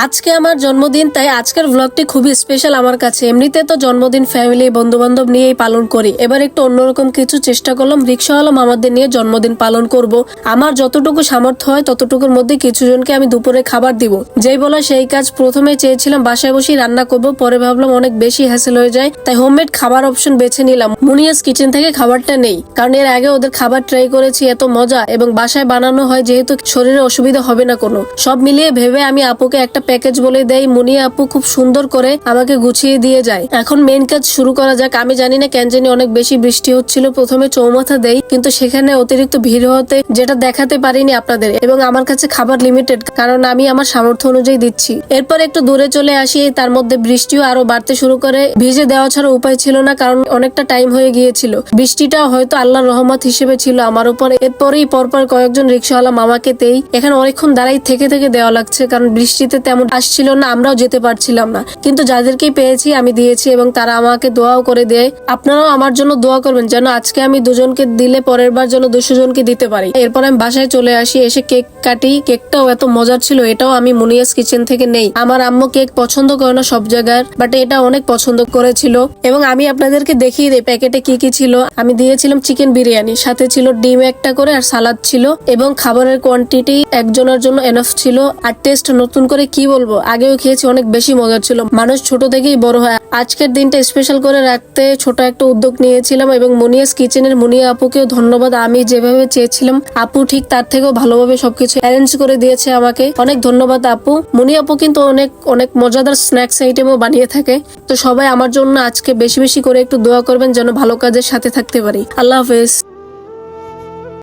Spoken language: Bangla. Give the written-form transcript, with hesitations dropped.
আজকে আমার জন্মদিন, তাই আজকের ব্লগটি খুবই স্পেশাল আমার কাছে। এমনিতে তো জন্মদিন ফ্যামিলি বন্ধু বান্ধব নিয়েই পালন করি, এবার একটু অন্যরকম কিছু চেষ্টা করলাম। রিক্সাওয়ালা মামাদের নিয়ে জন্মদিন পালন করব। আমার যতটুকু সামর্থ্য হয় ততটুকুর মধ্যে কিছু জনকে আমি দুপুরে খাবার দিব। যেই বলা সেই কাজ। প্রথমে চেয়েছিলাম বাসায় বসেই রান্না করব, পরে ভাবলাম অনেক বেশি হ্যাসেল হয়ে যায়, তাই হোমমেড খাবার অপশন বেছে নিলাম। মুনিয়াস কিচেন থেকে খাবারটা নেই, কারণ এর আগে ওদের খাবার ট্রাই করেছি, এত মজা এবং বাসায় বানানো হয়, যেহেতু শরীরে অসুবিধা হবে না কোনো। সব মিলিয়ে ভেবে আমি আপুকে একটা প্যাকেজ বলে দেই। মুনিয়া আপু খুব সুন্দর করে আমাকে গুছিয়ে দিয়ে যায়। এখন মেইন কাজ শুরু করা যাক। আমি জানি না কেন জানি অনেক বেশি বৃষ্টি হচ্ছিল। প্রথমে চৌমাথা দেই, কিন্তু সেখানে অতিরিক্ত ভিড় হতে যেটা দেখাতে পারিনি আপনাদের, এবং আমার কাছে খাবার লিমিটেড, কারণ আমি আমার সামর্থ্য অনুযায়ী দিচ্ছি। এরপর একটু দূরে চলে আসি, তার মধ্যে বৃষ্টিও আরো বাড়তে শুরু করে। ভিজে দেওয়া ছাড়া উপায় ছিল না, কারণ অনেকটা টাইম হয়ে গিয়েছিল। বৃষ্টিটা হয়তো আল্লাহর রহমত হিসেবে ছিল আমার উপর। এরপরেই পরপর কয়েকজন রিক্সাওয়ালা মামাকে দেই। এখানে অনেকক্ষণ দাঁড়াই থেকে থেকে দেওয়া লাগছে, কারণ বৃষ্টিতে তেমন আসছিল না, আমরাও যেতে পারছিলাম না। কিন্তু যাদেরকে পেয়েছি আমি দিয়েছি, এবং তারা আমাকে দোয়াও করে দেয়। আপনারাও আমার জন্য দোয়া করবেন, যেন আজকে আমি দুজনকে দিলে পরের বার যেন 200 জনকে দিতে পারি। এরপর আমি বাসায় চলে আসি, এসে কেক কাটি। কেকটাও এত মজার ছিল, এটাও আমি মুনিয়াস কিচেন থেকে নেই। আমার আম্মু কেক পছন্দ করে না সব জায়গার, বাট এটা অনেক পছন্দ করেছিল। এবং আমি আপনাদেরকে দেখিয়ে দিই প্যাকেটে কি কি ছিল। আমি দিয়েছিলাম চিকেন বিরিয়ানি, সাথে ছিল ডিম একটা করে আর সালাদ ছিল, এবং খাবারের কোয়ান্টিটি একজনের জন্য এনাফ ছিল। আর টেস্ট নতুন করে কি বলবো, আগেও খেয়েছি, অনেক বেশি মজার ছিল। মানুষ ছোট থেকেই বড় হয়। আজকের দিনটা স্পেশাল করে রাখতে ছোট একটা উদ্যোগ নিয়েছিলাম, এবং মুনিয়াস কিচেনের মুনিয়া আপুকেও ধন্যবাদ। আমি যেভাবে চেয়েছিলাম আপু ঠিক তার থেকেও ভালোভাবে সবকিছু অ্যারেঞ্জ করে দিয়েছে আমাকে। অনেক ধন্যবাদ আপু। মুনিয়া আপু কিন্তু অনেক অনেক মজাদার স্ন্যাক্স আইটেমও বানিয়ে থাকে। তো সবাই আমার জন্য আজকে বেশি বেশি করে একটু দোয়া করবেন, যেন ভালো কাজের সাথে থাকতে পারি। আল্লাহ হাফেজ।